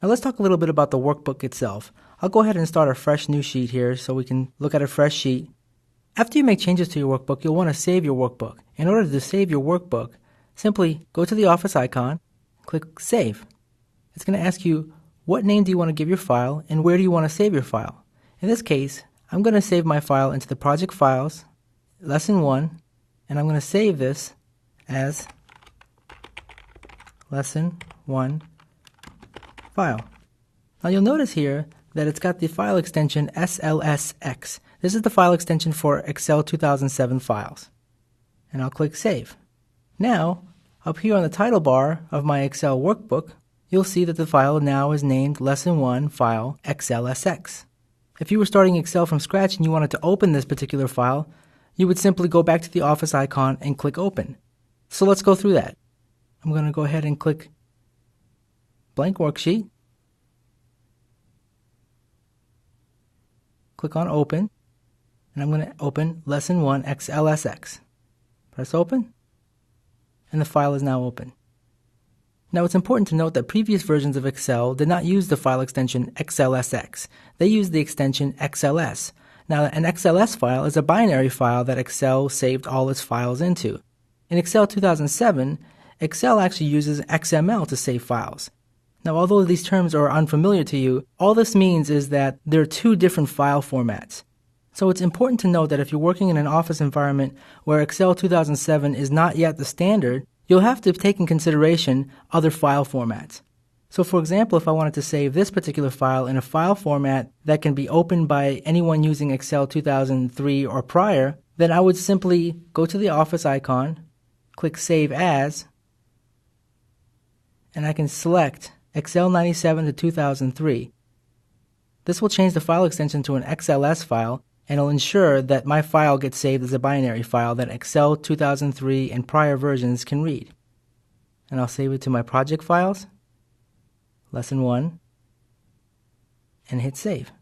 Now let's talk a little bit about the workbook itself. I'll go ahead and start a fresh new sheet here so we can look at a fresh sheet. After you make changes to your workbook, you'll want to save your workbook. In order to save your workbook, simply go to the Office icon, click Save. It's going to ask you what name do you want to give your file and where do you want to save your file. In this case, I'm going to save my file into the Project Files, Lesson 1, and I'm going to save this as Lesson 1 file. Now you'll notice here that it's got the file extension SLSX. This is the file extension for Excel 2007 files. And I'll click Save. Now, up here on the title bar of my Excel workbook, you'll see that the file now is named Lesson 1 File XLSX. If you were starting Excel from scratch and you wanted to open this particular file, you would simply go back to the Office icon and click Open. So let's go through that. I'm going to go ahead and click Blank Worksheet. Click on Open, and I'm going to open Lesson 1 XLSX. Press Open, and the file is now open. Now it's important to note that previous versions of Excel did not use the file extension XLSX. They used the extension XLS. Now an XLS file is a binary file that Excel saved all its files into. In Excel 2007, Excel actually uses XML to save files. Now, although these terms are unfamiliar to you, all this means is that there are two different file formats. So it's important to note that if you're working in an office environment where Excel 2007 is not yet the standard, you'll have to take in consideration other file formats. So for example, if I wanted to save this particular file in a file format that can be opened by anyone using Excel 2003 or prior, then I would simply go to the Office icon, click Save As, and I can select Excel 97 to 2003. This will change the file extension to an XLS file and it'll ensure that my file gets saved as a binary file that Excel 2003 and prior versions can read. And I'll save it to my project files, Lesson 1, and hit Save.